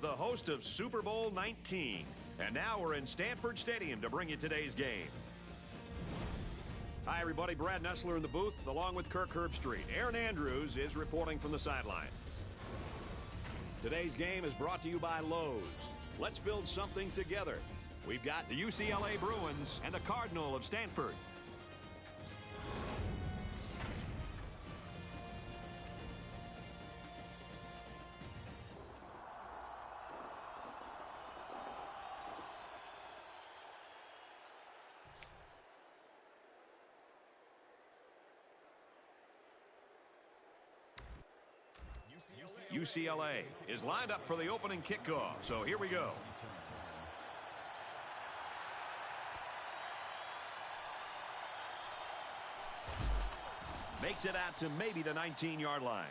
the host of Super Bowl 19. And now we're in Stanford Stadium to bring you today's game. Hi, everybody. Brad Nessler in the booth, along with Kirk Herbstreit. Aaron Andrews is reporting from the sidelines. Today's game is brought to you by Lowe's. Let's build something together. We've got the UCLA Bruins and the Cardinal of Stanford. UCLA is lined up for the opening kickoff, so here we go. Makes it out to maybe the 19-yard line.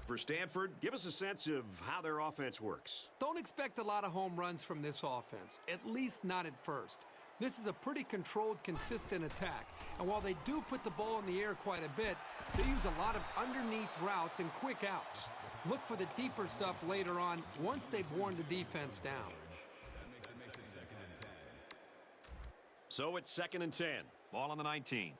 For Stanford, give us a sense of how their offense works. Don't expect a lot of home runs from this offense, at least not at first. This is a pretty controlled, consistent attack. And while they do put the ball in the air quite a bit, they use a lot of underneath routes and quick outs. Look for the deeper stuff later on once they've worn the defense down. So it's 2nd and 10. Ball on the 19.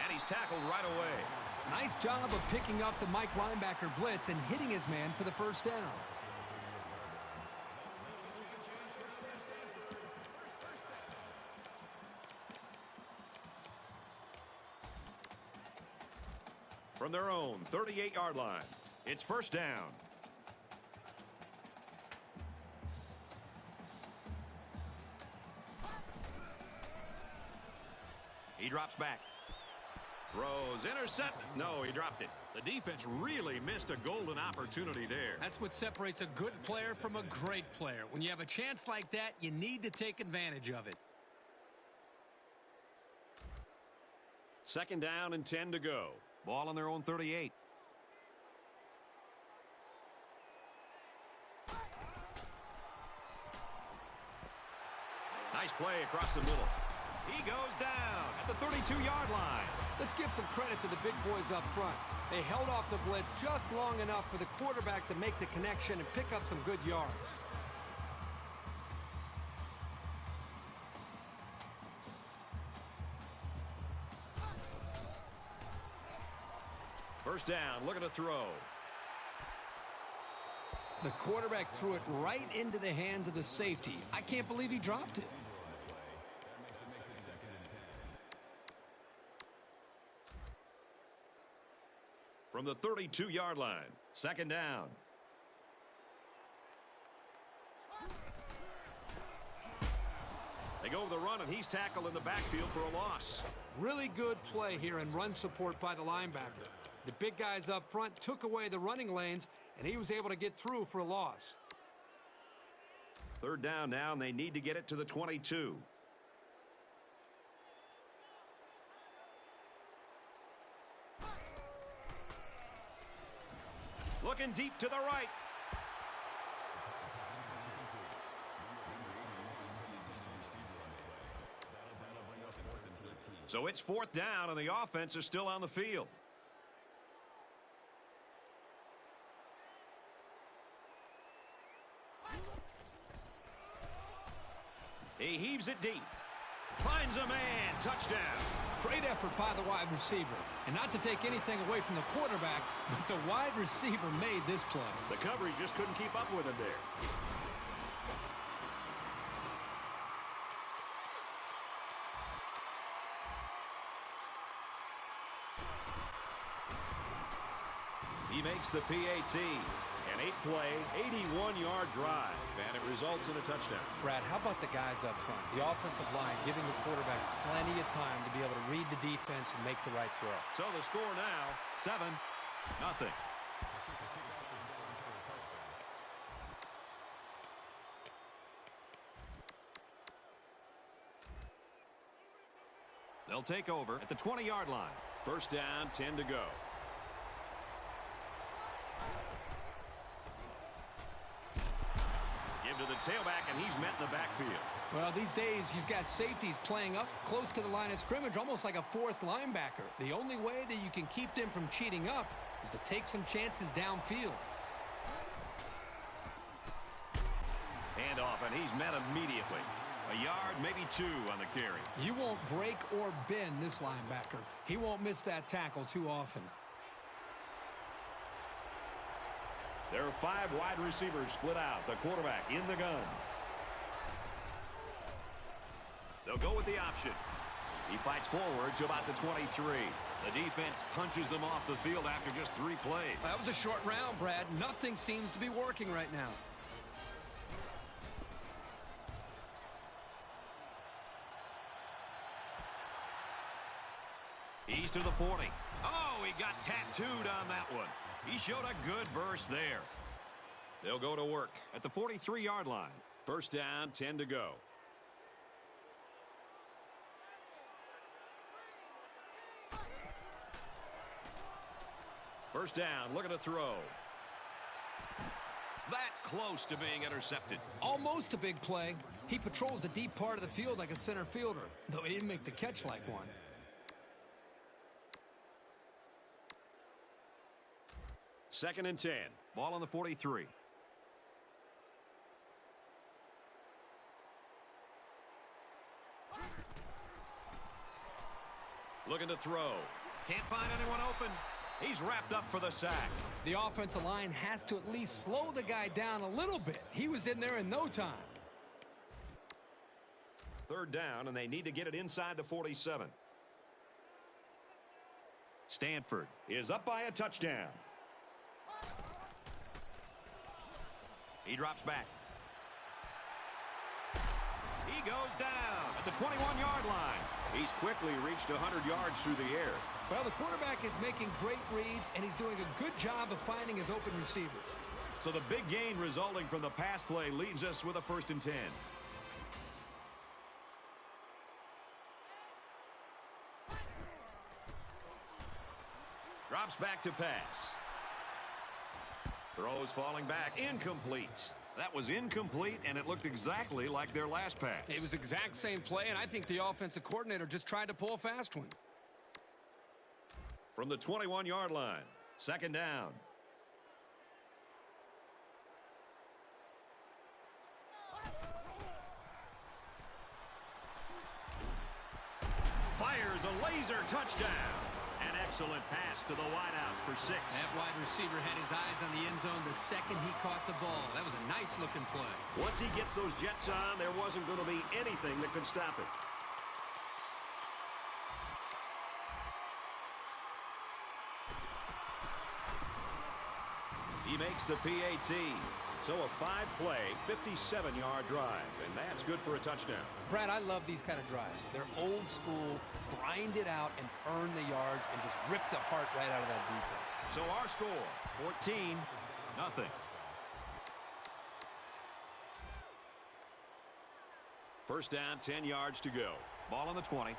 And he's tackled right away. Nice job of picking up the Mike linebacker blitz and hitting his man for the first down. From their own 38-yard line, it's first down. He drops back. Throws, intercept. No, he dropped it. The defense really missed a golden opportunity there. That's what separates a good player from a great player. When you have a chance like that, you need to take advantage of it. 2nd down and 10 to go. Ball on their own 38. Nice play across the middle. He goes down at the 32-yard line. Let's give some credit to the big boys up front. They held off the blitz just long enough for the quarterback to make the connection and pick up some good yards. First down, look at the throw. The quarterback threw it right into the hands of the safety. I can't believe he dropped it. From the 32-yard line, 2nd down. They go with the run, and he's tackled in the backfield for a loss. Really good play here and run support by the linebacker. The big guys up front took away the running lanes, and he was able to get through for a loss. 3rd down now, and they need to get it to the 22. Looking deep to the right. So it's 4th down, and the offense is still on the field. He heaves it deep. Finds a man. Touchdown. Great effort by the wide receiver. And not to take anything away from the quarterback, but the wide receiver made this play. The coverage just couldn't keep up with him there. He makes the PAT. An 8-play, 81-yard drive, and it results in a touchdown. Brad, how about the guys up front? The offensive line giving the quarterback plenty of time to be able to read the defense and make the right throw. So the score now, 7-0. They'll take over at the 20-yard line. First down, 10 to go. Give to tailback, and he's met in the backfield. Well, these days, you've got safeties playing up close to the line of scrimmage, almost like a fourth linebacker. The only way that you can keep them from cheating up is to take some chances downfield. Handoff, and he's met immediately. A yard, maybe 2 on the carry. You won't break or bend this linebacker. He won't miss that tackle too often. There are 5 wide receivers split out. The quarterback in the gun. They'll go with the option. He fights forward to about the 23. The defense punches them off the field after just 3 plays. That was a short round, Brad. Nothing seems to be working right now. He's to the 40. Oh, he got tattooed on that one. He showed a good burst there. They'll go to work at the 43-yard line. First down, 10 to go. First down, looking to throw. That close to being intercepted. Almost a big play. He patrols the deep part of the field like a center fielder, though he didn't make the catch like one. Second and 10. Ball on the 43. Looking to throw. Can't find anyone open. He's wrapped up for the sack. The offensive line has to at least slow the guy down a little bit. He was in there in no time. Third down, and they need to get it inside the 47. Stanford is up by a touchdown. He drops back. He goes down at the 21-yard line. He's quickly reached 100 yards through the air. Well, the quarterback is making great reads, and he's doing a good job of finding his open receiver. So the big gain resulting from the pass play leaves us with a first and 10. Drops back to pass. Throws falling back. Incomplete. That was incomplete, and it looked exactly like their last pass. It was exact same play, and I think the offensive coordinator just tried to pull a fast one. From the 21-yard line, second down. Fires a laser touchdown. An excellent pass to the wideout for 6. That wide receiver had his eyes on the end zone the second he caught the ball. That was a nice-looking play. Once he gets those jets on, there wasn't going to be anything that could stop it. He makes the PAT. So a 5-play, 57-yard drive, and that's good for a touchdown. Brad, I love these kind of drives. They're old school, grind it out and earn the yards and just rip the heart right out of that defense. So our score, 14-0. First down, 10 yards to go. Ball on the 20.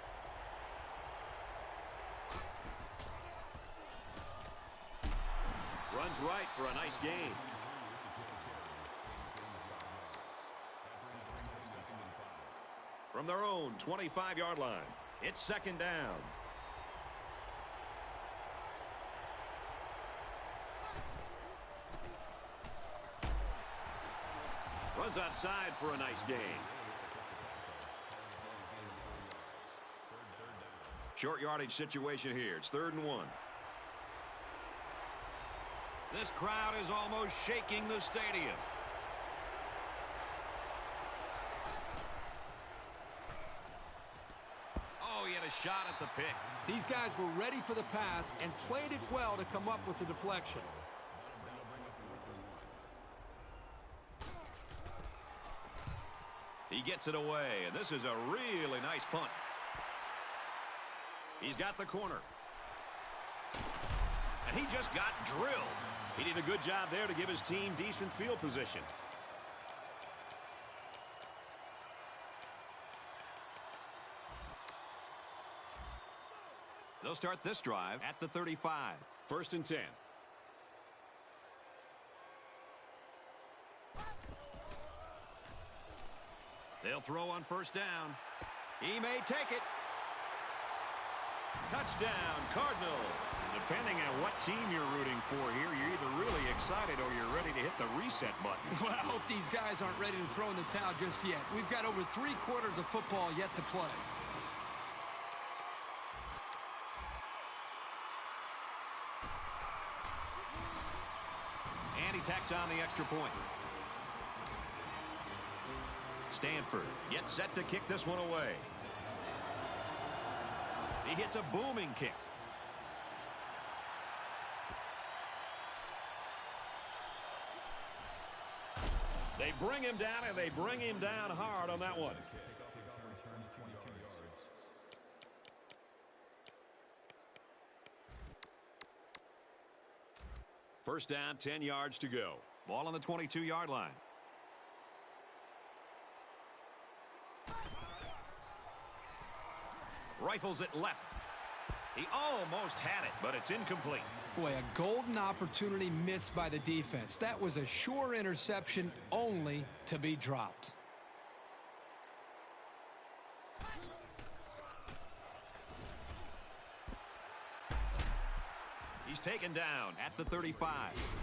Runs right for a nice gain. From their own 25-yard line, it's second down. Runs outside for a nice gain. Short yardage situation here. It's 3rd and 1. This crowd is almost shaking the stadium. Oh, he had a shot at the pick. These guys were ready for the pass and played it well to come up with the deflection. He gets it away, and this is a really nice punt. He's got the corner. And he just got drilled. He did a good job there to give his team decent field position. They'll start this drive at the 35. First and 10. They'll throw on first down. He may take it. Touchdown, Cardinals. Depending on what team you're rooting for here, you're either really excited or you're ready to hit the reset button. Well, I hope these guys aren't ready to throw in the towel just yet. We've got over 3 quarters of football yet to play. And he tacks on the extra point. Stanford gets set to kick this one away. He hits a booming kick. They bring him down, and they bring him down hard on that one. First down, 10 yards to go. Ball on the 22-yard line. Rifles it left. He almost had it, but it's incomplete. Boy, a golden opportunity missed by the defense. That was a sure interception, only to be dropped. He's taken down at the 35.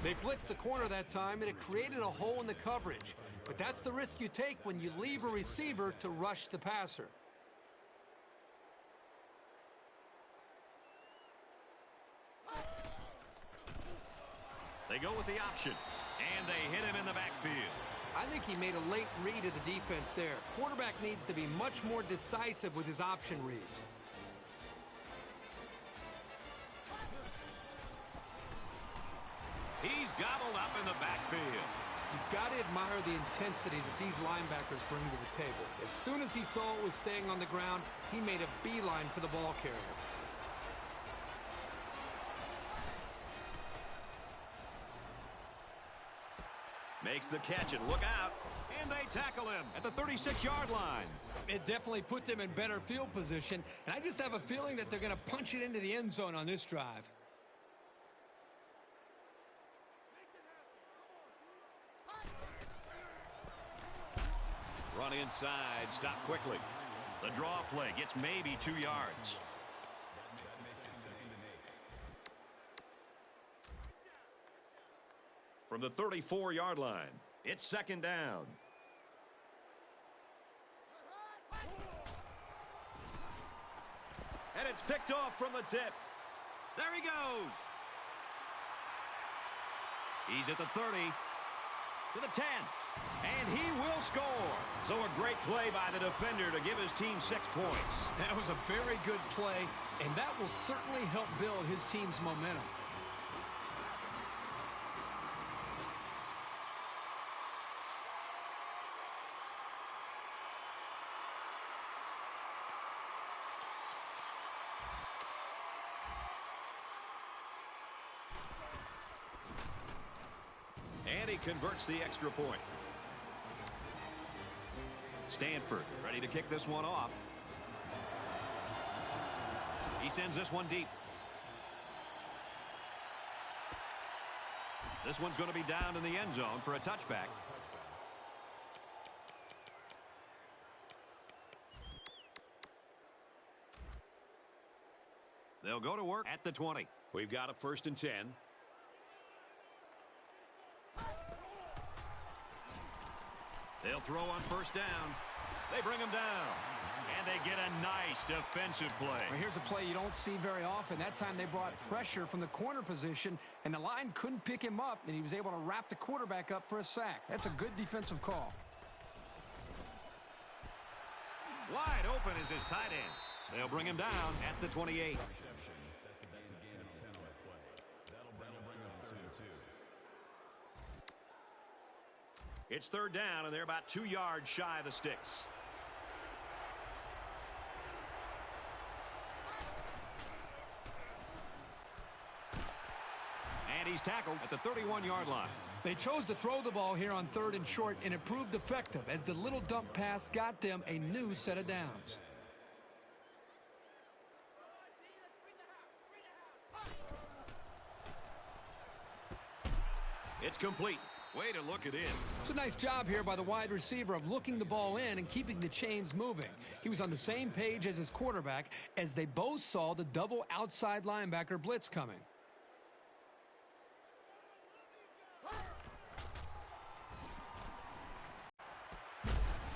They blitzed the corner that time, and it created a hole in the coverage. But that's the risk you take when you leave a receiver to rush the passer. They go with the option, and they hit him in the backfield. I think he made a late read of the defense there. Quarterback needs to be much more decisive with his option reads. He's gobbled up in the backfield. You've got to admire the intensity that these linebackers bring to the table. As soon as he saw it was staying on the ground, he made a beeline for the ball carrier. Makes the catch, and look out. And they tackle him at the 36-yard line. It definitely put them in better field position, and I just have a feeling that they're going to punch it into the end zone on this drive. Run inside, stop quickly. The draw play gets maybe 2 yards. From the 34-yard line, it's second down. And it's picked off from the tip. There he goes. He's at the 30, to the 10, and he will score. So a great play by the defender to give his team 6 points. That was a very good play, and that will certainly help build his team's momentum. And he converts the extra point. Stanford ready to kick this one off. He sends this one deep. This one's going to be down in the end zone for a touchback. They'll go to work at the 20. We've got a 1st and 10. They'll throw on first down. They bring him down. And they get a nice defensive play. Well, here's a play you don't see very often. That time they brought pressure from the corner position, and the line couldn't pick him up, and he was able to wrap the quarterback up for a sack. That's a good defensive call. Wide open is his tight end. They'll bring him down at the 28. It's third down, and they're about 2 yards shy of the sticks. And he's tackled at the 31-yard line. They chose to throw the ball here on 3rd and short, and it proved effective as the little dump pass got them a new set of downs. It's complete. Way to look it in. It's a nice job here by the wide receiver of looking the ball in and keeping the chains moving. He was on the same page as his quarterback as they both saw the double outside linebacker blitz coming.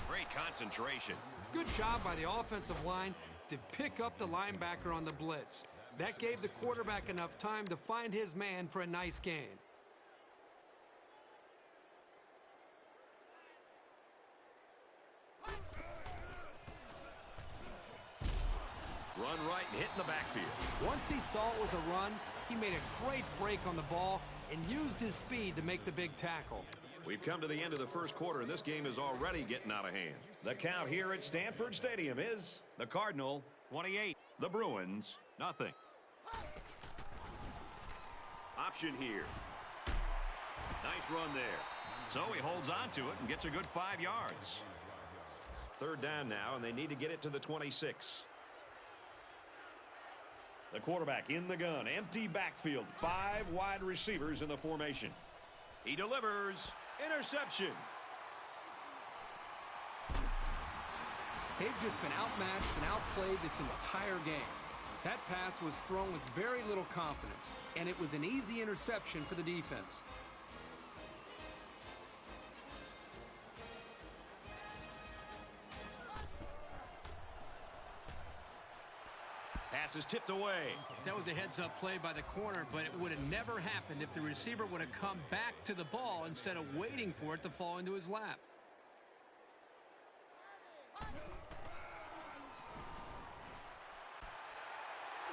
Great concentration. Good job by the offensive line to pick up the linebacker on the blitz. That gave the quarterback enough time to find his man for a nice gain. Run right and hit in the backfield. Once he saw it was a run, he made a great break on the ball and used his speed to make the big tackle. We've come to the end of the first quarter, and this game is already getting out of hand. The count here at Stanford Stadium is the Cardinal 28, the Bruins nothing. Option here. Nice run there. So he holds on to it and gets a good 5 yards. Third down now, and they need to get it to the 26. The quarterback in the gun, empty backfield, 5 wide receivers in the formation. He delivers. Interception. They've just been outmatched and outplayed this entire game. That pass was thrown with very little confidence, and it was an easy interception for the defense. Pass is tipped away. That was a heads-up play by the corner, but it would have never happened if the receiver would have come back to the ball instead of waiting for it to fall into his lap.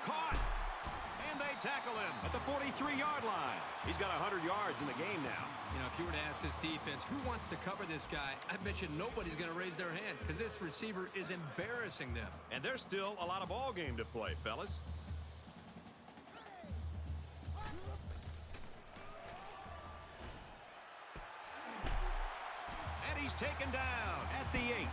Caught! And they tackle him at the 43-yard line. He's got 100 yards in the game now. You know, if you were to ask this defense, who wants to cover this guy, I bet you nobody's going to raise their hand because this receiver is embarrassing them. And there's still a lot of ball game to play, fellas. And he's taken down at the 8.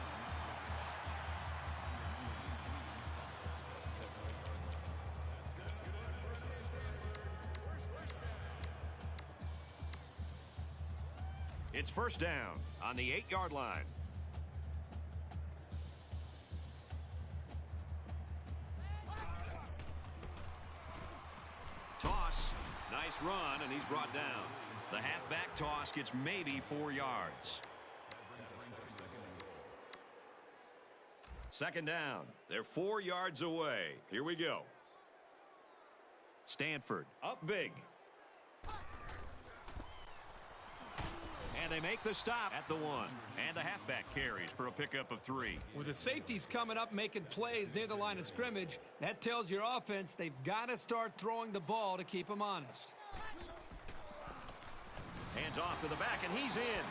It's first down on the 8-yard line. Toss. Nice run, and he's brought down. The halfback toss gets maybe 4 yards. Second down. They're 4 yards away. Here we go. Stanford up big. And they make the stop at the 1. And the halfback carries for a pickup of 3. With the safeties coming up making plays near the line of scrimmage, that tells your offense they've got to start throwing the ball to keep them honest. Hands off to the back, and he's in.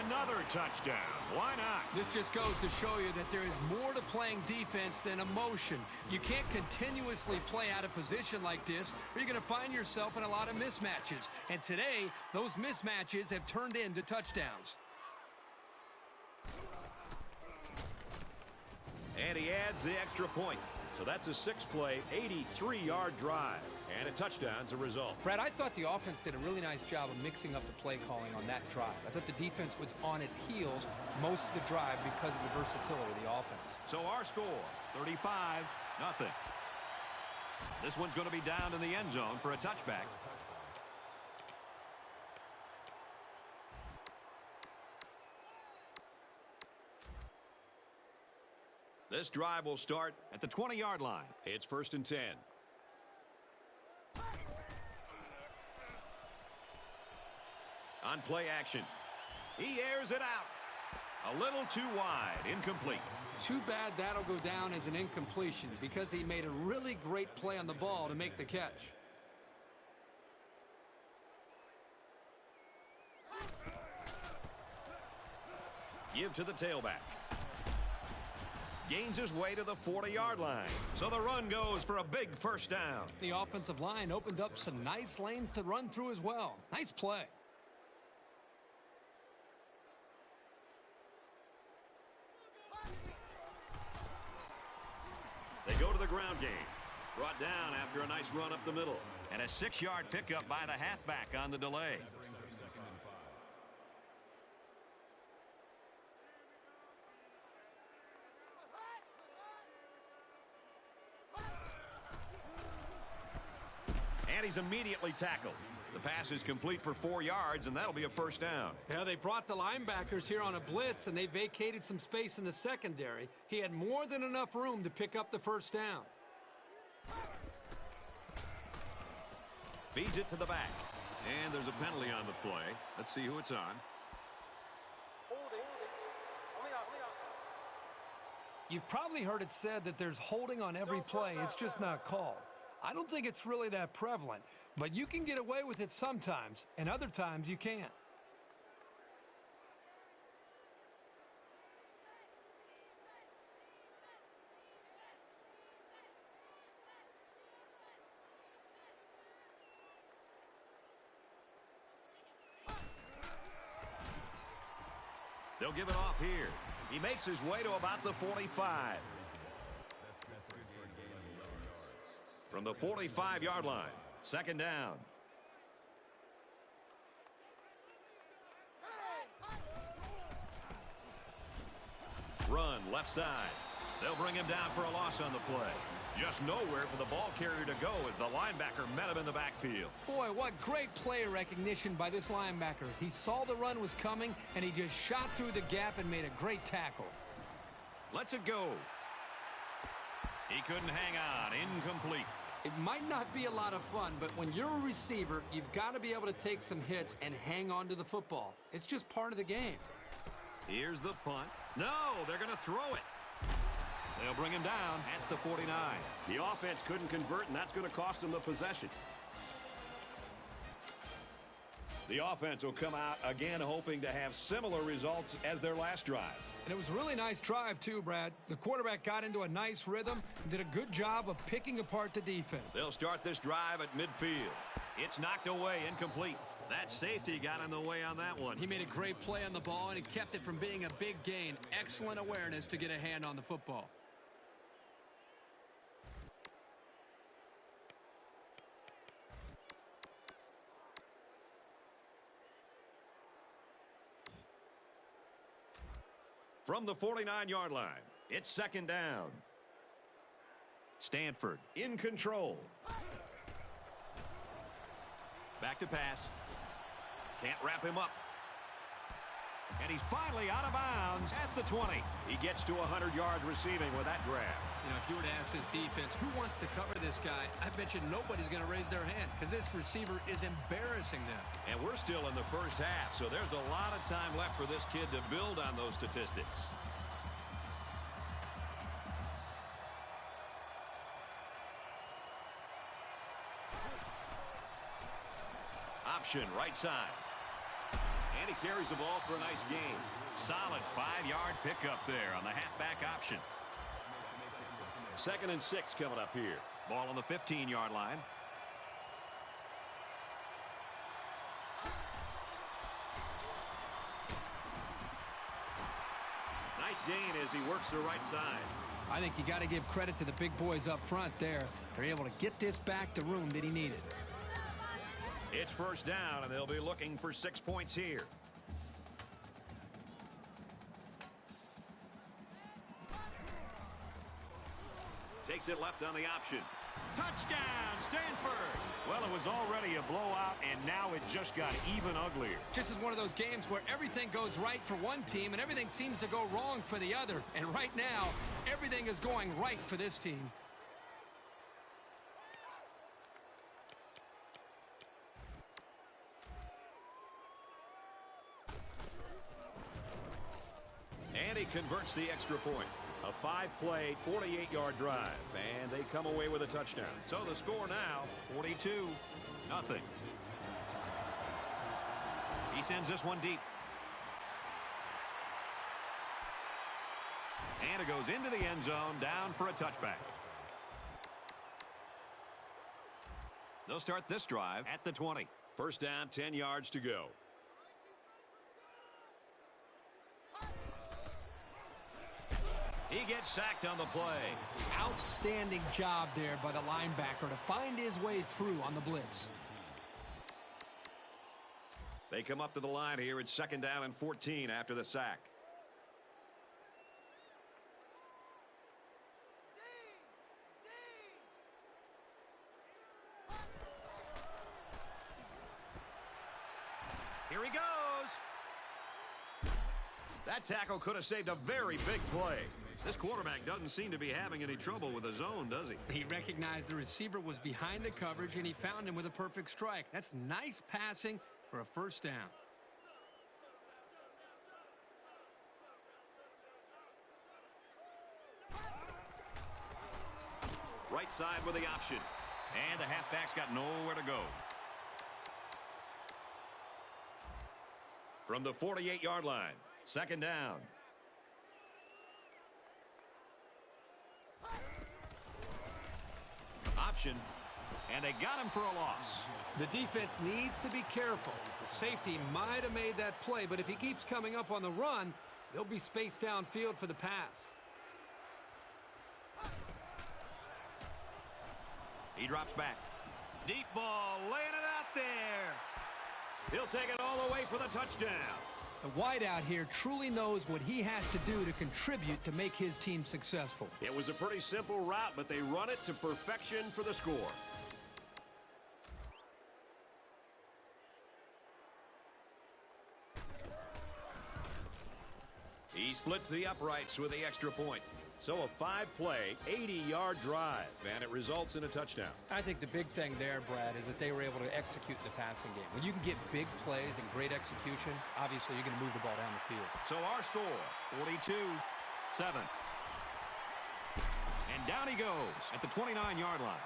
Another touchdown. Why not? This just goes to show you that there is more to playing defense than emotion. You can't continuously play out of position like this, or you're going to find yourself in a lot of mismatches. And today, those mismatches have turned into touchdowns. And he adds the extra point. So that's a 6-play, 83-yard drive. And a touchdown's a result. Brad, I thought the offense did a really nice job of mixing up the play calling on that drive. I thought the defense was on its heels most of the drive because of the versatility of the offense. So our score, 35-0. This one's going to be down in the end zone for a touchback. This drive will start at the 20-yard line. It's first and 10. On play action. He airs it out. A little too wide. Incomplete. Too bad that'll go down as an incompletion because he made a really great play on the ball to make the catch. Give to the tailback. Gains his way to the 40-yard line. So the run goes for a big first down. The offensive line opened up some nice lanes to run through as well. Nice play. They go to the ground game. Brought down after a nice run up the middle. And a 6-yard pickup by the halfback on the delay. And he's immediately tackled. The pass is complete for 4 yards, and that'll be a first down. Yeah, they brought the linebackers here on a blitz, and they vacated some space in the secondary. He had more than enough room to pick up the first down. Feeds it to the back. And there's a penalty on the play. Let's see who it's on. You've probably heard it said that there's holding on every play. It's just not called. I don't think it's really that prevalent, but you can get away with it sometimes, and other times you can't. They'll give it off here. He makes his way to about the 45. From the 45-yard line, second down. Run left side. They'll bring him down for a loss on the play. Just nowhere for the ball carrier to go as the linebacker met him in the backfield. Boy, what great player recognition by this linebacker. He saw the run was coming, and he just shot through the gap and made a great tackle. Lets it go. He couldn't hang on. Incomplete. It might not be a lot of fun, but when you're a receiver, you've got to be able to take some hits and hang on to the football. It's just part of the game. Here's the punt. No, they're going to throw it. They'll bring him down at the 49. The offense couldn't convert, and that's going to cost them the possession. The offense will come out again hoping to have similar results as their last drive. And it was a really nice drive, too, Brad. The quarterback got into a nice rhythm and did a good job of picking apart the defense. They'll start this drive at midfield. It's knocked away, incomplete. That safety got in the way on that one. He made a great play on the ball, and he kept it from being a big gain. Excellent awareness to get a hand on the football. From the 49-yard line, it's second down. Stanford in control. Back to pass. Can't wrap him up. And he's finally out of bounds at the 20. He gets to 100 yards receiving with that grab. You know, if you were to ask this defense, who wants to cover this guy, I bet you nobody's going to raise their hand because this receiver is embarrassing them. And we're still in the first half, so there's a lot of time left for this kid to build on those statistics. Option right side. And he carries the ball for a nice gain. Solid 5-yard pickup there on the halfback option. 2nd and 6 coming up here. Ball on the 15-yard line. Nice gain as he works the right side. I think you got to give credit to the big boys up front there. They're able to get this back to room that he needed. It's first down, and they'll be looking for 6 points here. Takes it left on the option. Touchdown, Stanford! Well, it was already a blowout, and now it just got even uglier. Just as one of those games where everything goes right for one team and everything seems to go wrong for the other. And right now, everything is going right for this team. And he converts the extra point. A 5-play, 48-yard drive. And they come away with a touchdown. So the score now, 42-0. He sends this one deep. And it goes into the end zone, down for a touchback. They'll start this drive at the 20. First down, 10 yards to go. He gets sacked on the play. Outstanding job there by the linebacker to find his way through on the blitz. They come up to the line here. It's 2nd down and 14 after the sack. That tackle could have saved a very big play. This quarterback doesn't seem to be having any trouble with his zone, does he? He recognized the receiver was behind the coverage, and he found him with a perfect strike. That's nice passing for a first down. Right side with the option. And the halfback's got nowhere to go. From the 48-yard line, second down. Option, and they got him for a loss. The defense needs to be careful. The safety might have made that play, but if he keeps coming up on the run, they'll be spaced downfield for the pass. He drops back. Deep ball, laying it out there. He'll take it all the way for the touchdown. The wideout here truly knows what he has to do to contribute to make his team successful. It was a pretty simple route, but they run it to perfection for the score. He splits the uprights with the extra point. So a 5-play, 80-yard drive, and it results in a touchdown. I think the big thing there, Brad, is that they were able to execute the passing game. When you can get big plays and great execution, obviously you're going to move the ball down the field. So our score, 42-7. And down he goes at the 29-yard line.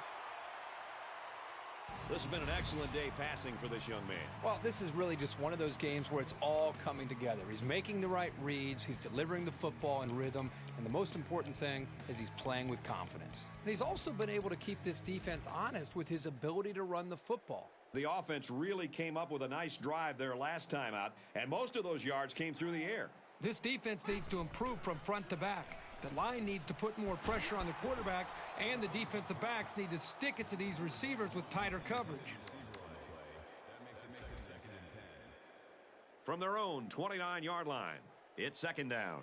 This has been an excellent day passing for this young man. Well, this is really just one of those games where it's all coming together. He's making the right reads, he's delivering the football in rhythm, and the most important thing is he's playing with confidence. And he's also been able to keep this defense honest with his ability to run the football. The offense really came up with a nice drive there last time out, and most of those yards came through the air. This defense needs to improve from front to back. The line needs to put more pressure on the quarterback, and the defensive backs need to stick it to these receivers with tighter coverage. From their own 29-yard line, it's second down.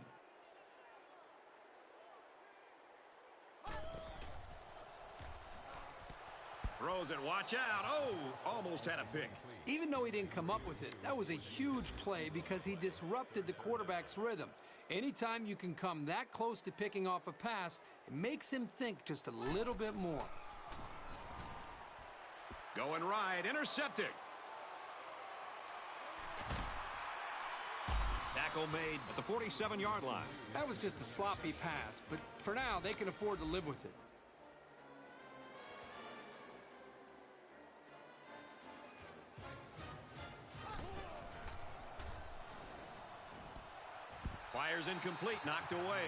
Throws it, watch out. Oh, almost had a pick. Even though he didn't come up with it, that was a huge play because he disrupted the quarterback's rhythm. Anytime you can come that close to picking off a pass, it makes him think just a little bit more. Going right, intercepted. Tackle made at the 47-yard line. That was just a sloppy pass, but for now, they can afford to live with it. Fires incomplete, knocked away.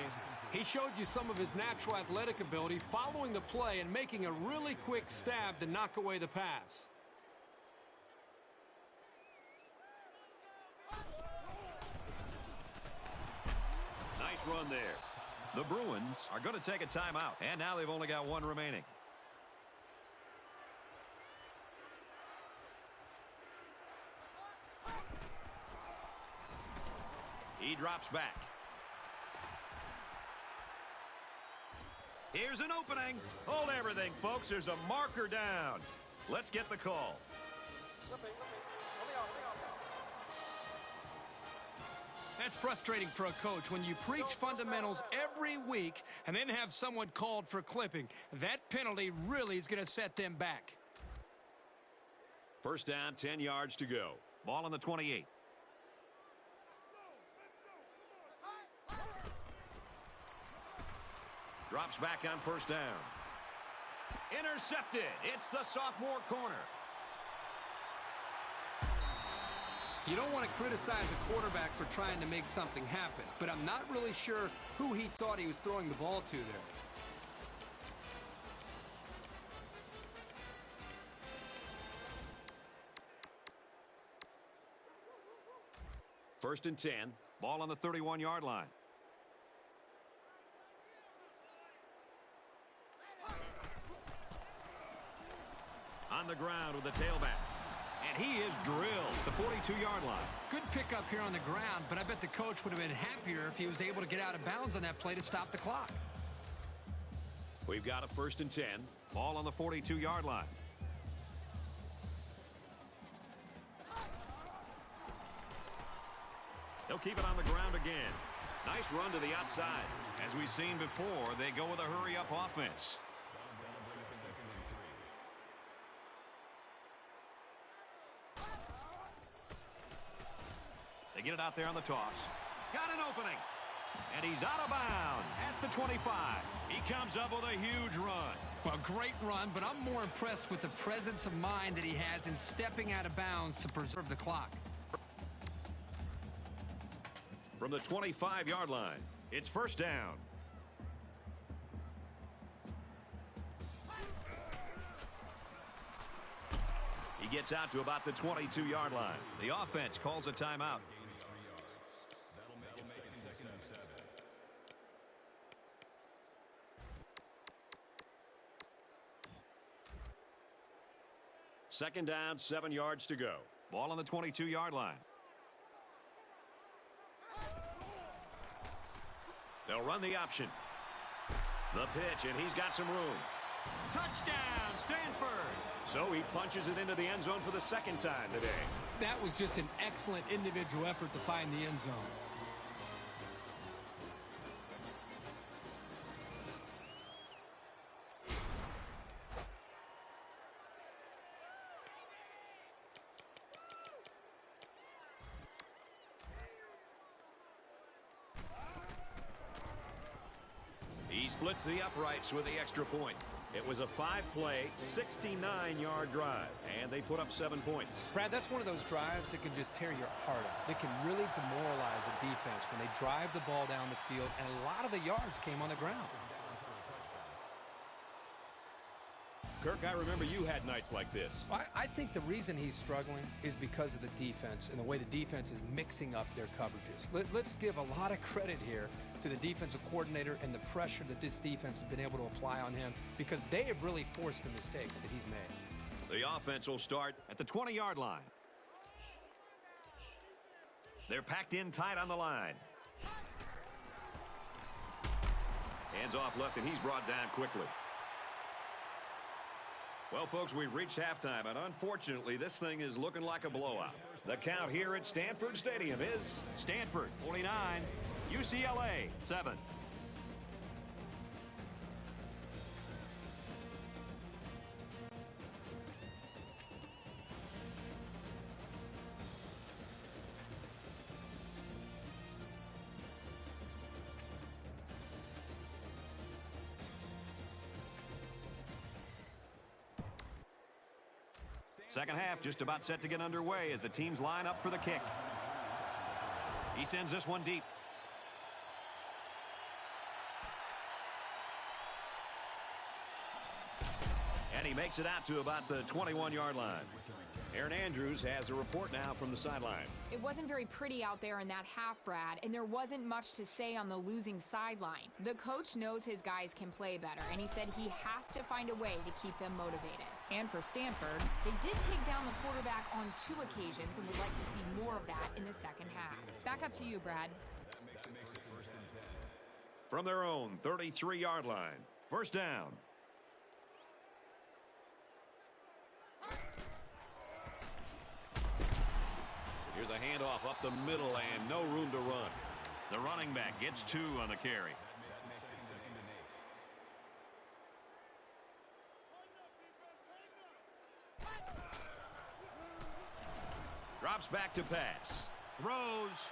He showed you some of his natural athletic ability following the play and making a really quick stab to knock away the pass. Nice run there. The Bruins are going to take a timeout, and now they've only got one remaining. He drops back. Here's an opening. Hold everything, folks. There's a marker down. Let's get the call. That's frustrating for a coach when you preach fundamentals every week and then have someone called for clipping. That penalty really is going to set them back. First down, 10 yards to go. Ball on the 28. Drops back on first down. Intercepted. It's the sophomore corner. You don't want to criticize a quarterback for trying to make something happen, but I'm not really sure who he thought he was throwing the ball to there. First and 10. Ball on the 31-yard line. On the ground with the tailback. And he is drilled at the 42-yard line. Good pickup here on the ground, but I bet the coach would have been happier if he was able to get out of bounds on that play to stop the clock. We've got a first and 10. Ball on the 42-yard line. They'll keep it on the ground again. Nice run to the outside. As we've seen before, they go with a hurry-up offense. They get it out there on the toss. Got an opening. And he's out of bounds at the 25. He comes up with a huge run. Well, great run, but I'm more impressed with the presence of mind that he has in stepping out of bounds to preserve the clock. From the 25-yard line, it's first down. He gets out to about the 22-yard line. The offense calls a timeout. Second down, 7 yards to go. Ball on the 22-yard line. They'll run the option. The pitch, and he's got some room. Touchdown, Stanford! So he punches it into the end zone for the second time today. That was just an excellent individual effort to find the end zone. He splits the uprights with the extra point. It was a 5-play, 69-yard drive, and they put up 7 points. Brad, that's one of those drives that can just tear your heart out. It can really demoralize a defense when they drive the ball down the field, and a lot of the yards came on the ground. Kirk, I remember you had nights like this. I think the reason he's struggling is because of the defense and the way the defense is mixing up their coverages. Let's give a lot of credit here to the defensive coordinator and the pressure that this defense has been able to apply on him, because they have really forced the mistakes that he's made. The offense will start at the 20-yard line. They're packed in tight on the line. Hands off left, and he's brought down quickly. Well, folks, we've reached halftime, and unfortunately, this thing is looking like a blowout. The count here at Stanford Stadium is Stanford 49, UCLA 7. Second half just about set to get underway as the teams line up for the kick. He sends this one deep. And he makes it out to about the 21-yard line. Aaron Andrews has a report now from the sideline. It wasn't very pretty out there in that half, Brad, and there wasn't much to say on the losing sideline. The coach knows his guys can play better, and he said he has to find a way to keep them motivated. And for Stanford, they did take down the quarterback on 2 occasions and would like to see more of that in the second half. Back up to you, Brad. From their own 33-yard line, first down. Here's a handoff up the middle and no room to run. The running back gets 2 on the carry. Drops back to pass. Throws.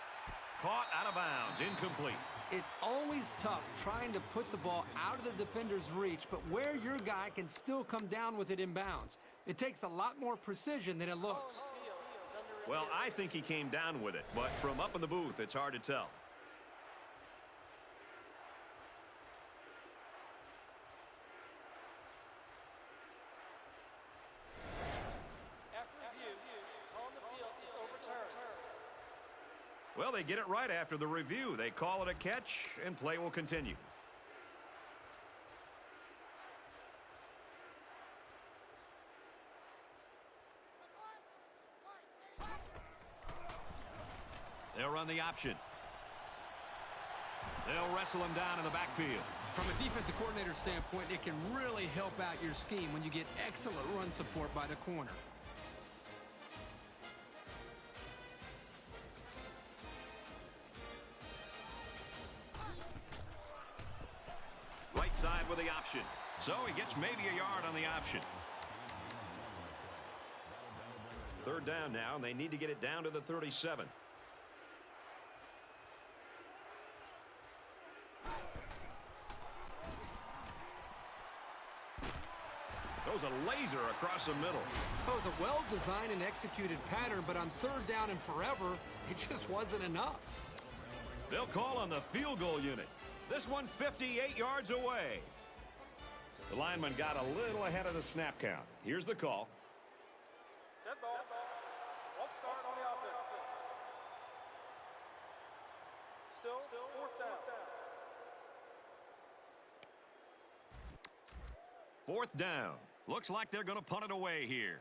Caught out of bounds. Incomplete. It's always tough trying to put the ball out of the defender's reach, but where your guy can still come down with it in bounds. It takes a lot more precision than it looks. Well, I think he came down with it, but from up in the booth, it's hard to tell. After review, call on the field is overturned. Well, they get it right after the review. They call it a catch, and play will continue. They'll run the option. They'll wrestle him down in the backfield. From a defensive coordinator standpoint, it can really help out your scheme when you get excellent run support by the corner. side with the option. So he gets maybe a yard on the option. Third down now, and they need to get it down to the 37. Throws a laser across the middle. That was a well-designed and executed pattern, but on third down and forever, it just wasn't enough. They'll call on the field goal unit. This one 58 yards away. The lineman got a little ahead of the snap count. Here's the call. Dead ball. One start on the offense. Still fourth down. Fourth down. Looks like they're going to punt it away here.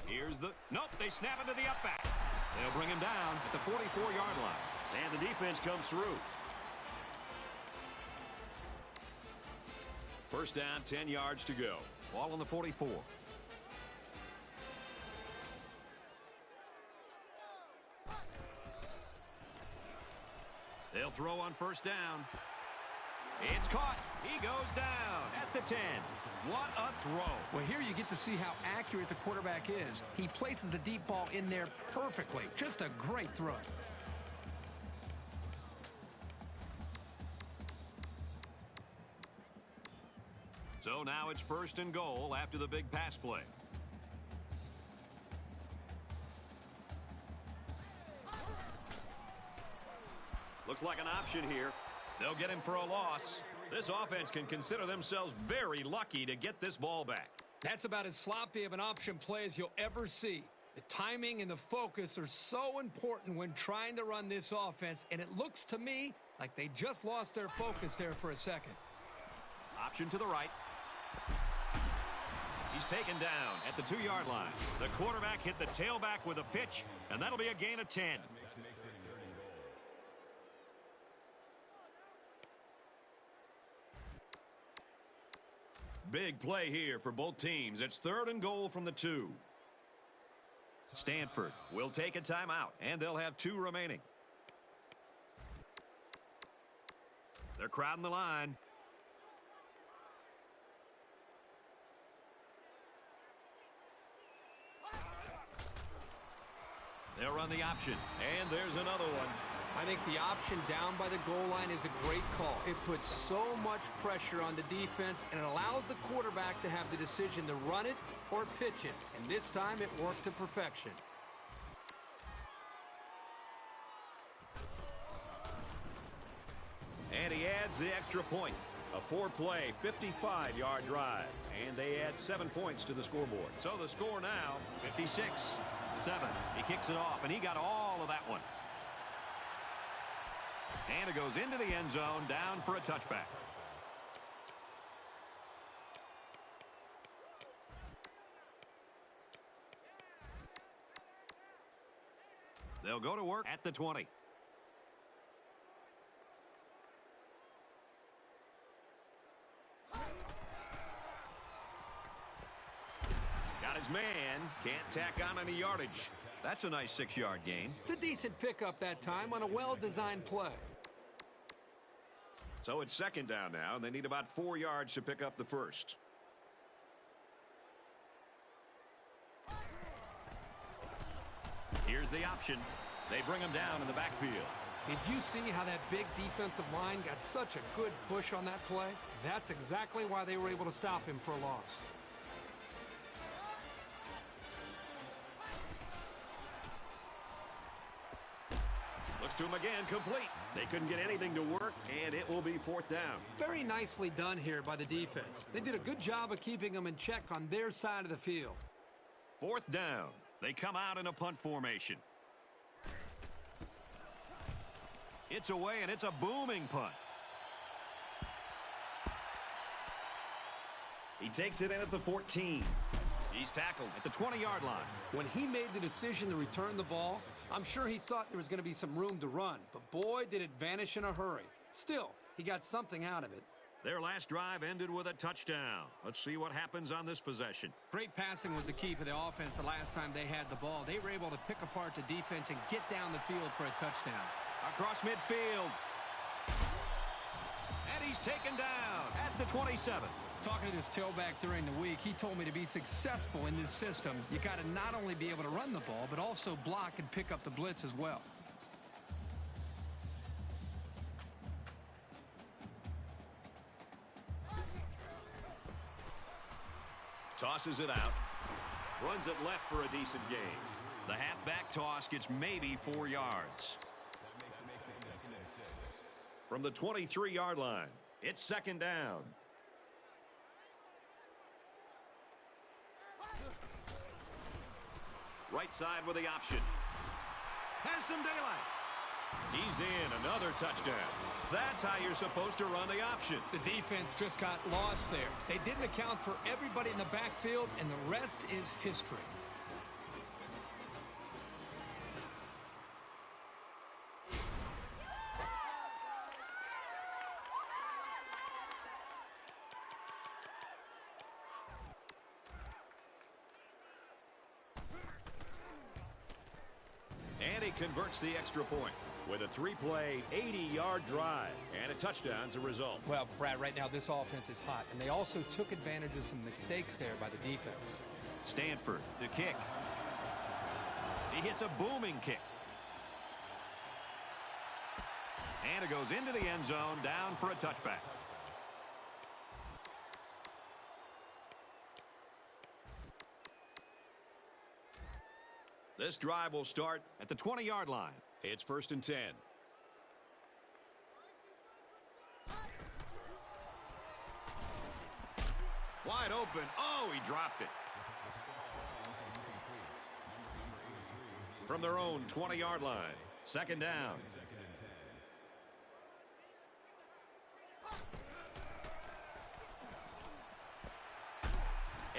Here's the... Nope, they snap it to the up back. They'll bring him down at the 44-yard line. And the defense comes through. First down, 10 yards to go. Ball on the 44. They'll throw on first down. It's caught. He goes down at the 10. What a throw. Well, here you get to see how accurate the quarterback is. He places the deep ball in there perfectly. Just a great throw. So now it's first and goal after the big pass play. Looks like an option here. They'll get him for a loss. This offense can consider themselves very lucky to get this ball back. That's about as sloppy of an option play as you'll ever see. The timing and the focus are so important when trying to run this offense, and it looks to me like they just lost their focus there for a second. Option to the right. He's taken down at the 2-yard line. The quarterback hit the tailback with a pitch, and that'll be a gain of 10. Big play here for both teams. It's third and goal from the 2. Stanford will take a timeout, and they'll have 2 remaining. They're crowding the line. They'll run the option, and there's another one. I think the option down by the goal line is a great call. It puts so much pressure on the defense, and it allows the quarterback to have the decision to run it or pitch it. And this time it worked to perfection. And he adds the extra point. A 4-play, 55-yard drive. And they add 7 points to the scoreboard. So the score now, 56-7. He kicks it off, and he got all of that one. And it goes into the end zone, down for a touchback. They'll go to work at the 20. Got his man. Can't tack on any yardage. That's a nice 6-yard gain. It's a decent pickup that time on a well-designed play. So it's second down now, and they need about 4 yards to pick up the first. Here's the option. They bring him down in the backfield. Did you see how that big defensive line got such a good push on that play? That's exactly why they were able to stop him for a loss. Looks to him again, complete. They couldn't get anything to work, and it will be fourth down. Very nicely done here by the defense. They did a good job of keeping them in check on their side of the field. Fourth down. They come out in a punt formation. It's away, and it's a booming punt. He takes it in at the 14. He's tackled at the 20-yard line. When he made the decision to return the ball, I'm sure he thought there was going to be some room to run, but boy, did it vanish in a hurry. Still, he got something out of it. Their last drive ended with a touchdown. Let's see what happens on this possession. Great passing was the key for the offense the last time they had the ball. They were able to pick apart the defense and get down the field for a touchdown. Across midfield. And he He's taken down at the 27. Talking to this tailback during the week, he told me to be successful in this system, you got to not only be able to run the ball, but also block and pick up the blitz as well. Tosses it out. Runs it left for a decent gain. The halfback toss gets maybe 4 yards. From the 23-yard line, it's second down. Right side with the option. Has some daylight. He's in, another touchdown. That's how you're supposed to run the option. The defense just got lost there. They didn't account for everybody in the backfield, and the rest is history. And he converts the extra point with a 3-play, 80-yard drive. And a touchdown's a result. Well, Brad, right now this offense is hot, and they also took advantage of some mistakes there by the defense. Stanford to kick. He hits a booming kick. And it goes into the end zone, down for a touchback. This drive will start at the 20-yard line. It's 1st and 10. Wide open. Oh, he dropped it. From their own 20-yard line. Second down.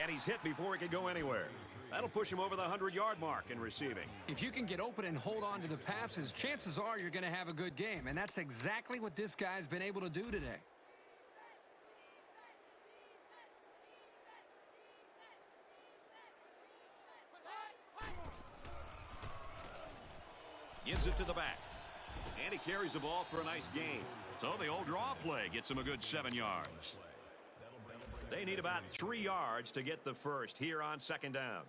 And he's hit before he can go anywhere. That'll push him over the 100-yard mark in receiving. If you can get open and hold on to the passes, chances are you're going to have a good game. And that's exactly what this guy's been able to do today. Gives it to the back. And he carries the ball for a nice gain. So the old draw play gets him a good 7 yards. They need about 3 yards to get the first here on second down.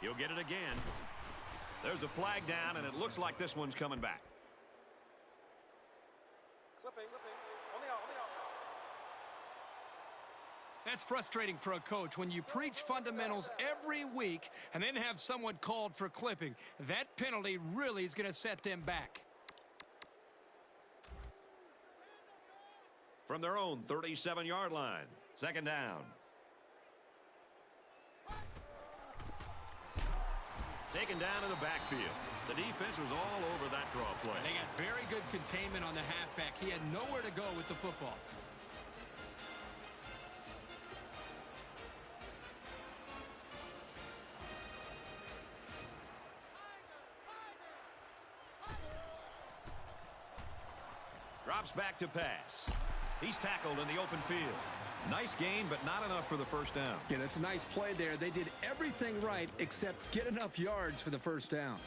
He'll get it again. There's a flag down, and it looks like this one's coming back. Clipping. On the out. That's frustrating for a coach when you preach fundamentals every week and then have someone called for clipping. That penalty really is going to set them back. From their own 37-yard line. Second down. Taken down in the backfield. The defense was all over that draw play. They got very good containment on the halfback. He had nowhere to go with the football. Drops back to pass. He's tackled in the open field. Nice gain, but not enough for the first down. Yeah, that's a nice play there. They did everything right except get enough yards for the first down.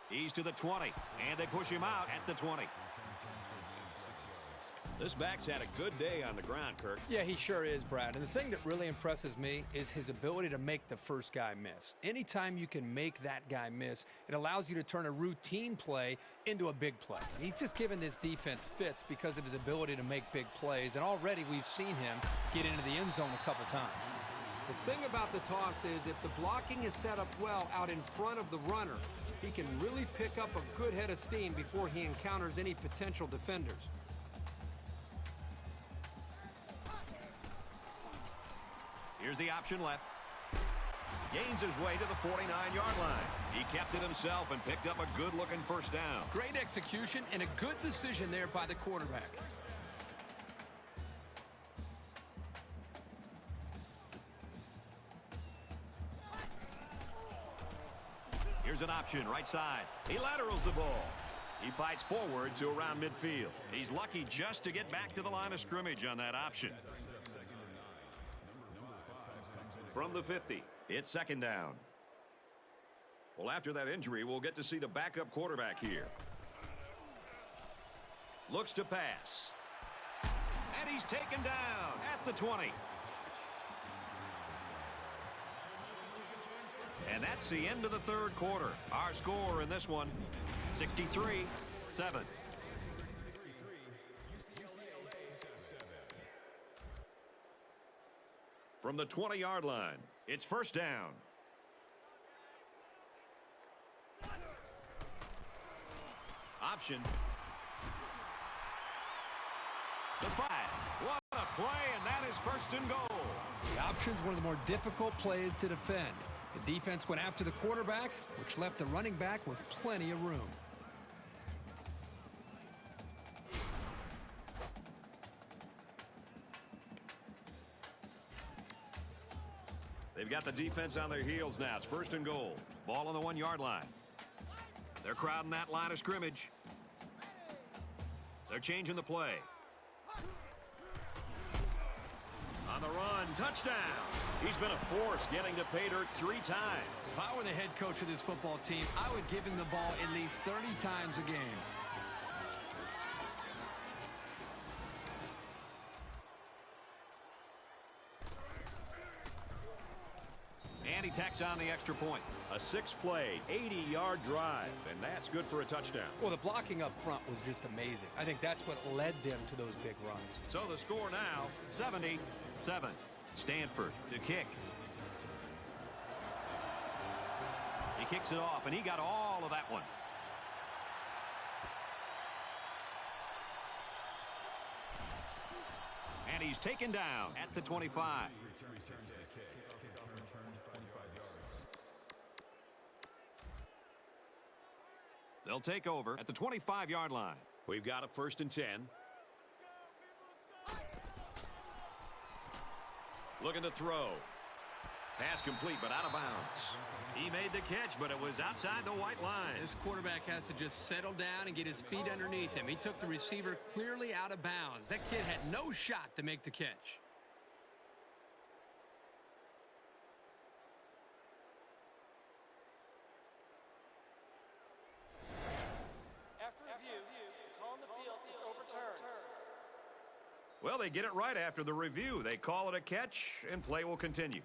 He's to the 20, and they push him out at the 20. This back's had a good day on the ground, Kirk. Yeah, he sure is, Brad. And the thing that really impresses me is his ability to make the first guy miss. Anytime you can make that guy miss, it allows you to turn a routine play into a big play. He's just given this defense fits because of his ability to make big plays, and already we've seen him get into the end zone a couple times. The thing about the toss is if the blocking is set up well out in front of the runner, he can really pick up a good head of steam before he encounters any potential defenders. Here's the option left. Gains his way to the 49-yard line. He kept it himself and picked up a good-looking first down. Great execution and a good decision there by the quarterback. Here's an option right side. He laterals the ball. He fights forward to around midfield. He's lucky just to get back to the line of scrimmage on that option. From the 50, it's second down. Well, after that injury, we'll get to see the backup quarterback here. Looks to pass. And he's taken down at the 20. And that's the end of the third quarter. Our score in this one, 63-7. From the 20-yard line, it's first down. Option. The 5. What a play, and that is first and goal. The option's one of the more difficult plays to defend. The defense went after the quarterback, which left the running back with plenty of room. They've got the defense on their heels now. It's first and goal. Ball on the 1-yard line. They're crowding that line of scrimmage. They're changing the play. On the run, touchdown. He's been a force getting to pay dirt 3 times. If I were the head coach of this football team, I would give him the ball at least 30 times a game. And he tacks on the extra point. A 6-play, 80-yard drive, and that's good for a touchdown. Well, the blocking up front was just amazing. I think that's what led them to those big runs. So the score now, 70-7. Stanford to kick. He kicks it off, and he got all of that one. And he's taken down at the 25. They'll take over at the 25-yard line. We've got a first and 10. Looking to throw. Pass complete, but out of bounds. He made the catch, but it was outside the white line. This quarterback has to just settle down and get his feet underneath him. He took the receiver clearly out of bounds. That kid had no shot to make the catch. After review, the call on the field is overturned. Well, they get it right after the review. They call it a catch, and play will continue.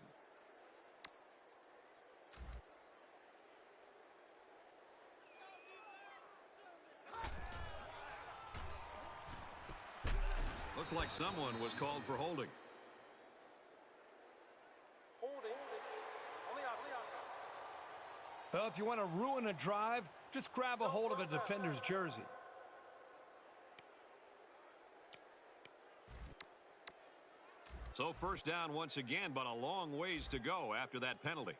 Looks like someone was called for holding. Holding on the offense. Well, if you want to ruin a drive, just grab a hold of a defender's jersey. So first down once again, but a long ways to go after that penalty.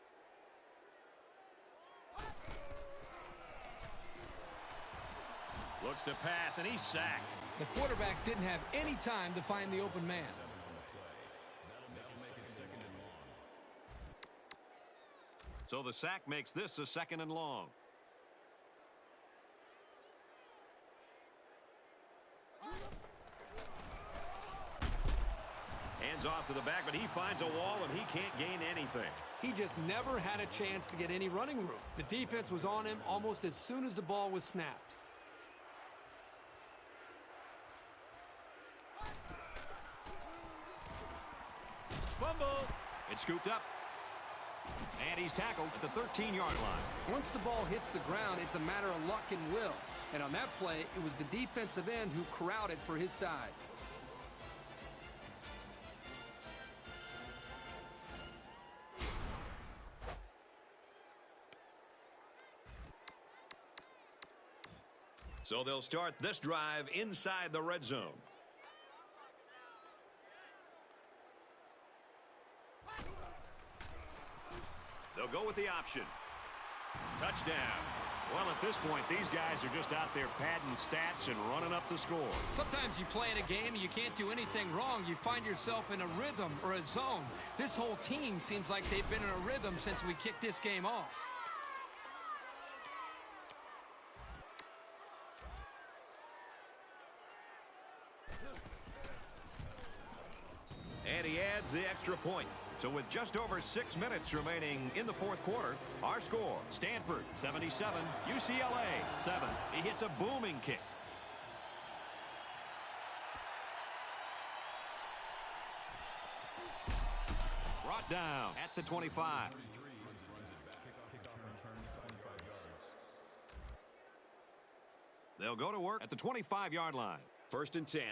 Looks to pass, and he's sacked. The quarterback didn't have any time to find the open man. So the sack makes this a second and long. Hands off to the back, but he finds a wall, and he can't gain anything. He just never had a chance to get any running room. The defense was on him almost as soon as the ball was snapped. Fumble. It's scooped up. And he's tackled at the 13-yard line. Once the ball hits the ground, it's a matter of luck and will. And on that play, it was the defensive end who crowded for his side. So they'll start this drive inside the red zone. They'll go with the option. Touchdown. Well, at this point, these guys are just out there padding stats and running up the score. Sometimes you play in a game and you can't do anything wrong. You find yourself in a rhythm or a zone. This whole team seems like they've been in a rhythm since we kicked this game off. And he adds the extra point. So with just over 6 minutes remaining in the fourth quarter, our score, Stanford 77, UCLA 7. He hits a booming kick. Brought down at the 25. They'll go to work at the 25-yard line. 1st and 10.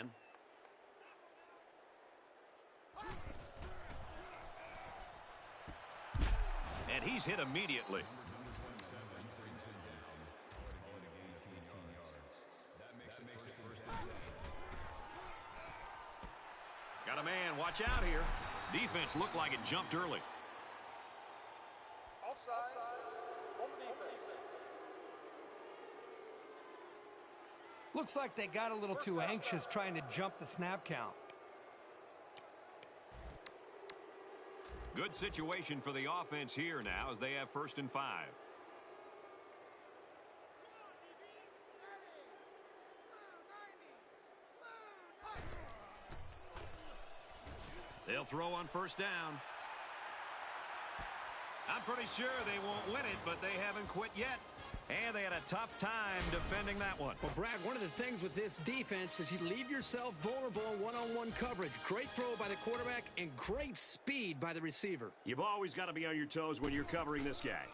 And he's hit immediately. Got a man, watch out here. Defense looked like it jumped early. Offside. Home defense. Looks like they got a little too anxious trying to jump the snap count. Good situation for the offense here now as they have 1st and 5. They'll throw on 1st down. I'm pretty sure they won't win it, but they haven't quit yet. And they had a tough time defending that one. Well, Brad, one of the things with this defense is you leave yourself vulnerable in one-on-one coverage. Great throw by the quarterback and great speed by the receiver. You've always got to be on your toes when you're covering this guy.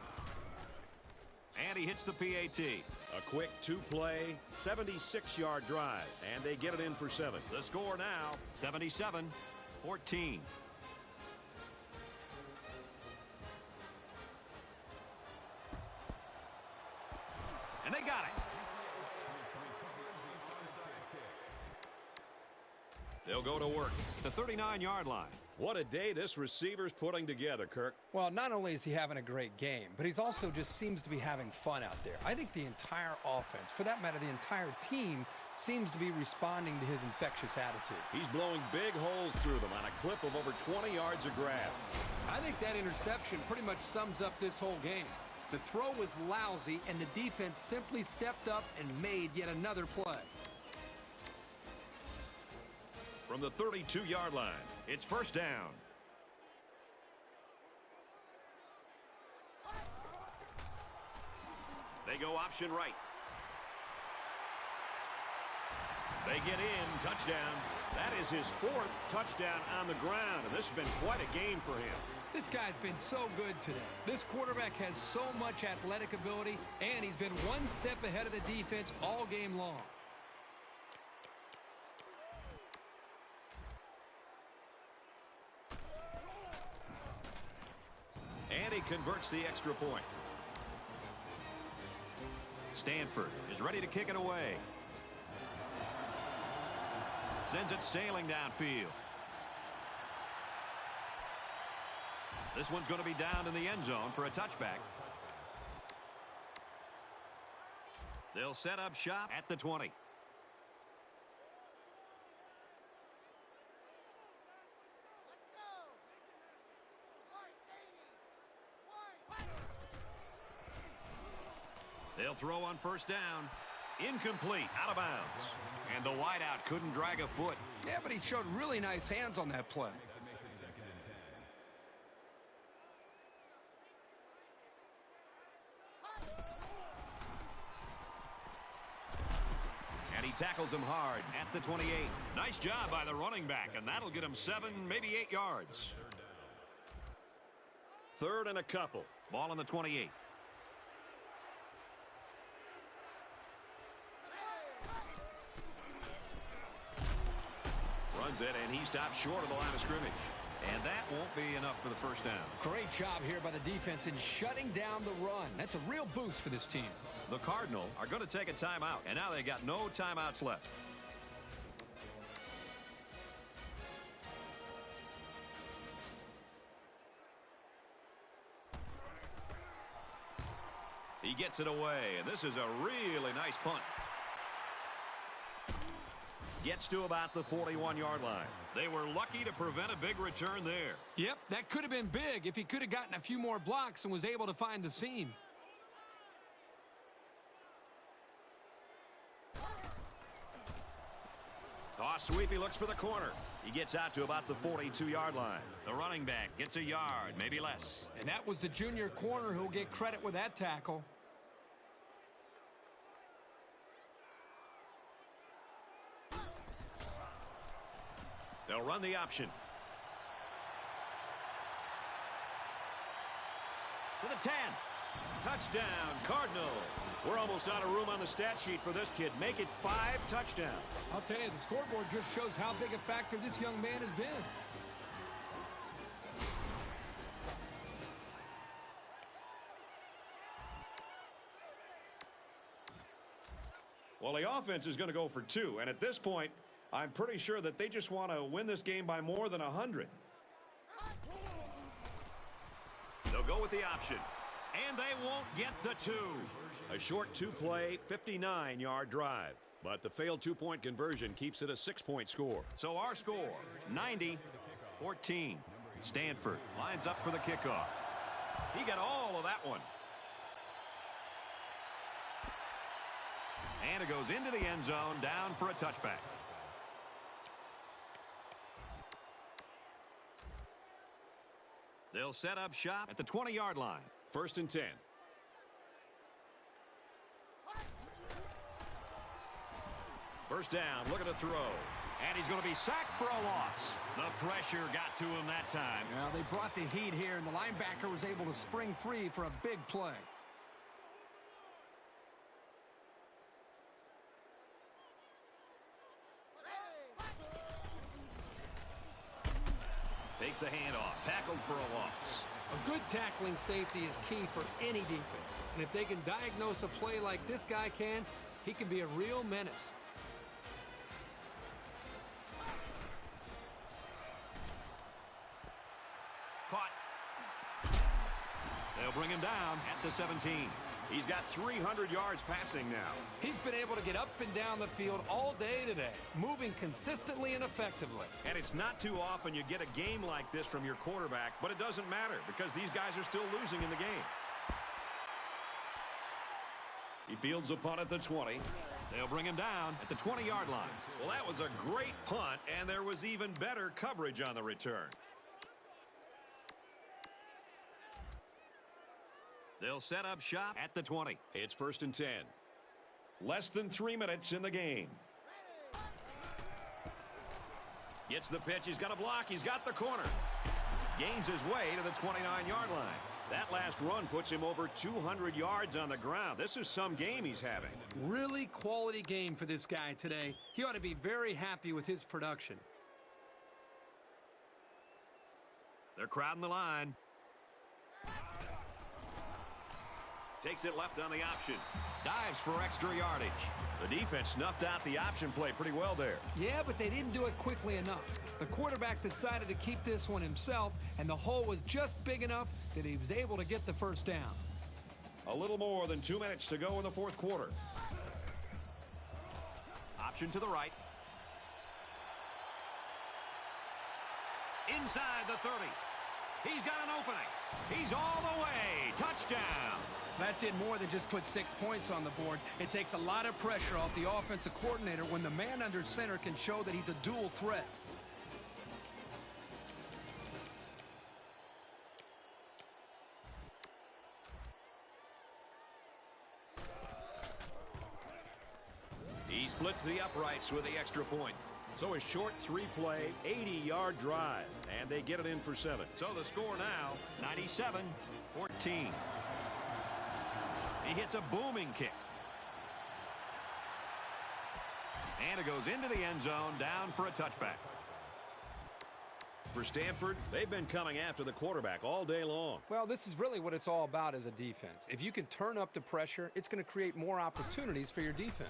And he hits the PAT. A quick 2-play, 76-yard drive. And they get it in for 7. The score now, 77-14. And they got it. They'll go to work at the 39-yard line. What a day this receiver's putting together, Kirk. Well, not only is he having a great game, but he's also just seems to be having fun out there. I think the entire offense, for that matter, the entire team, seems to be responding to his infectious attitude. He's blowing big holes through them on a clip of over 20 yards of grab. I think that interception pretty much sums up this whole game. The throw was lousy, and the defense simply stepped up and made yet another play. From the 32-yard line, it's 1st down. They go option right. They get in, touchdown. That is his 4th touchdown on the ground, and this has been quite a game for him. This guy's been so good today. This quarterback has so much athletic ability, and he's been one step ahead of the defense all game long. And he converts the extra point. Stanford is ready to kick it away. Sends it sailing downfield. This one's going to be down in the end zone for a touchback. They'll set up shop at the 20. They'll throw on 1st down. Incomplete, out of bounds. And the wideout couldn't drag a foot. Yeah, but he showed really nice hands on that play. And he tackles him hard at the 28. Nice job by the running back, and that'll get him 7, maybe 8 yards. 3rd and a couple. Ball on the 28. Runs it, and he stops short of the line of scrimmage. And that won't be enough for the 1st down. Great job here by the defense in shutting down the run. That's a real boost for this team. The Cardinals are going to take a timeout, and now they got no timeouts left. He gets it away, and this is a really nice punt. Gets to about the 41-yard line. They were lucky to prevent a big return there. Yep, that could have been big if he could have gotten a few more blocks and was able to find the seam. Toss sweep, he looks for the corner. He gets out to about the 42-yard line. The running back gets a yard, maybe less. And that was the junior corner who'll get credit with that tackle. They'll run the option. To the 10. Touchdown, Cardinal. We're almost out of room on the stat sheet for this kid. Make it 5 touchdowns. I'll tell you, the scoreboard just shows how big a factor this young man has been. Well, the offense is going to go for 2, and at this point, I'm pretty sure that they just want to win this game by more than 100. They'll go with the option, and they won't get the 2. A short 2-play, 59-yard drive. But the failed 2-point conversion keeps it a 6-point score. So our score, 90-14. Stanford lines up for the kickoff. He got all of that one. And it goes into the end zone, down for a touchback. They'll set up shop at the 20-yard line. 1st and 10. First down, look at the throw. And he's going to be sacked for a loss. The pressure got to him that time. Well, they brought the heat here, and the linebacker was able to spring free for a big play. Takes a handoff, tackled for a loss. A good tackling safety is key for any defense. And if they can diagnose a play like this guy can, he can be a real menace. Caught. They'll bring him down at the 17. He's got 300 yards passing now. He's been able to get up and down the field all day today, moving consistently and effectively. And it's not too often you get a game like this from your quarterback, but it doesn't matter because these guys are still losing in the game. He fields a punt at the 20. They'll bring him down at the 20-yard line. Well, that was a great punt, and there was even better coverage on the return. They'll set up shop at the 20. It's 1st and 10. Less than 3 minutes in the game. Gets the pitch. He's got a block. He's got the corner. Gains his way to the 29-yard line. That last run puts him over 200 yards on the ground. This is some game he's having. Really quality game for this guy today. He ought to be very happy with his production. They're crowding the line. Takes it left on the option. Dives for extra yardage. The defense snuffed out the option play pretty well there. Yeah, but they didn't do it quickly enough. The quarterback decided to keep this one himself, and the hole was just big enough that he was able to get the first down. A little more than 2 minutes to go in the 4th quarter. Option to the right. Inside the 30. He's got an opening. He's all the way. Touchdown. That did more than just put 6 points on the board. It takes a lot of pressure off the offensive coordinator when the man under center can show that he's a dual threat. He splits the uprights with the extra point. So a short 3-play, 80-yard drive, and they get it in for 7. So the score now, 97-14. He hits a booming kick. And it goes into the end zone, down for a touchback. For Stanford, they've been coming after the quarterback all day long. Well, this is really what it's all about as a defense. If you can turn up the pressure, it's going to create more opportunities for your defense.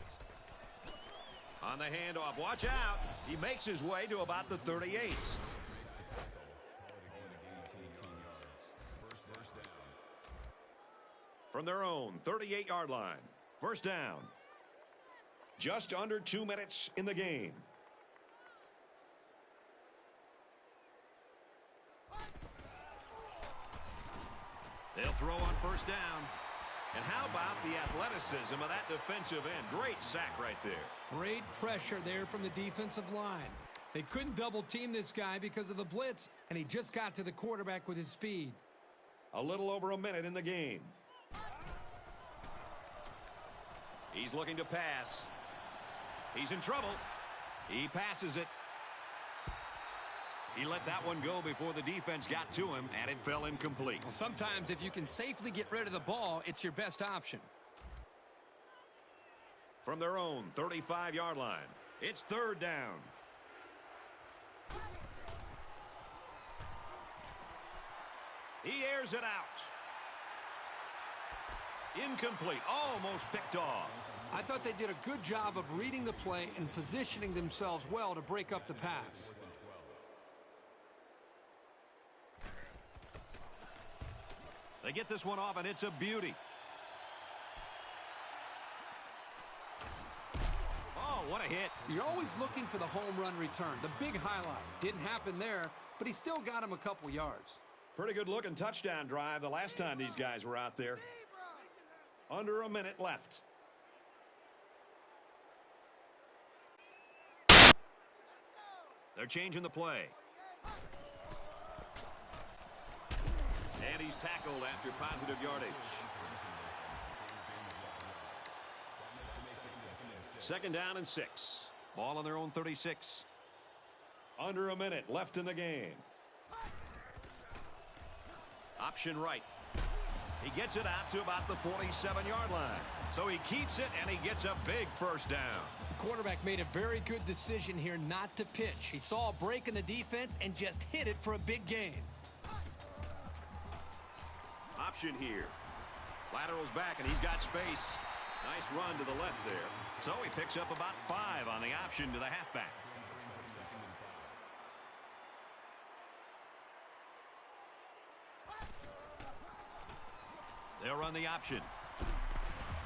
On the handoff, watch out. He makes his way to about the 38. From their own 38-yard line. First down. Just under 2 minutes in the game. They'll throw on first down. And how about the athleticism of that defensive end? Great sack right there. Great pressure there from the defensive line. They couldn't double team this guy because of the blitz, and he just got to the quarterback with his speed. A little over a minute in the game. He's looking to pass. He's in trouble. He passes it. He let that one go before the defense got to him, and it fell incomplete. Well, sometimes if you can safely get rid of the ball, it's your best option. From their own 35-yard line, it's third down. He airs it out. Incomplete. Almost picked off. I thought they did a good job of reading the play and positioning themselves well to break up the pass. They get this one off, and it's a beauty. Oh, what a hit. You're always looking for the home run return, the big highlight. Didn't happen there, but he still got him a couple yards. Pretty good looking touchdown drive the last time these guys were out there. Under a minute left. They're changing the play. And he's tackled after positive yardage. Second down and 6. Ball on their own 36. Under a minute left in the game. Option right. He gets it out to about the 47-yard line. So he keeps it, and he gets a big first down. The quarterback made a very good decision here not to pitch. He saw a break in the defense and just hit it for a big gain. Option here. Laterals back, and he's got space. Nice run to the left there. So he picks up about 5 on the option to the halfback. They'll run the option.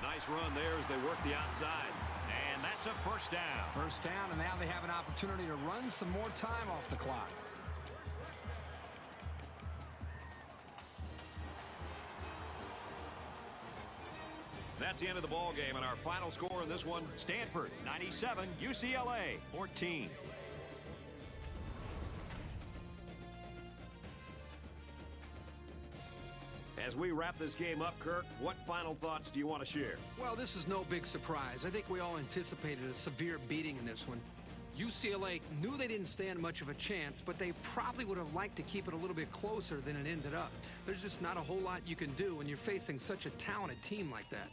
Nice run there as they work the outside. And that's a first down. First down, and now they have an opportunity to run some more time off the clock. That's the end of the ball game, and our final score in this one, Stanford 97, UCLA 14. As we wrap this game up, Kirk, what final thoughts do you want to share? Well, this is no big surprise. I think we all anticipated a severe beating in this one. UCLA knew they didn't stand much of a chance, but they probably would have liked to keep it a little bit closer than it ended up. There's just not a whole lot you can do when you're facing such a talented team like that.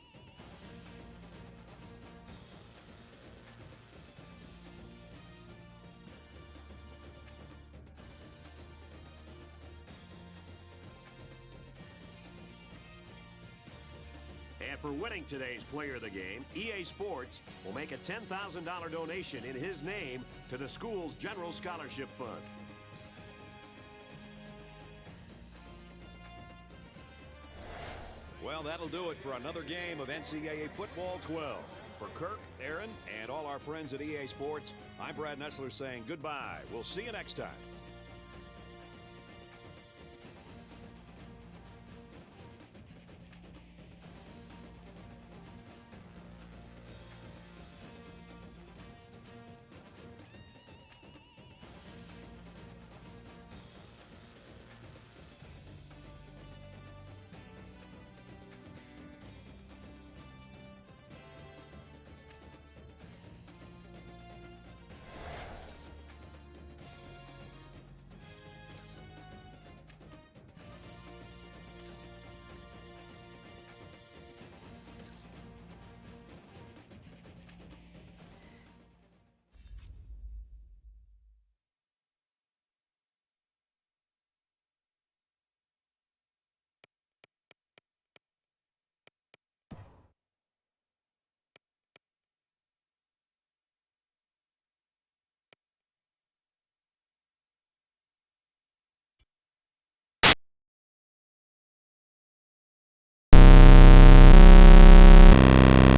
And for winning today's Player of the Game, EA Sports will make a $10,000 donation in his name to the school's General Scholarship Fund. Well, that'll do it for another game of NCAA Football 12. For Kirk, Aaron, and all our friends at EA Sports, I'm Brad Nessler saying goodbye. We'll see you next time.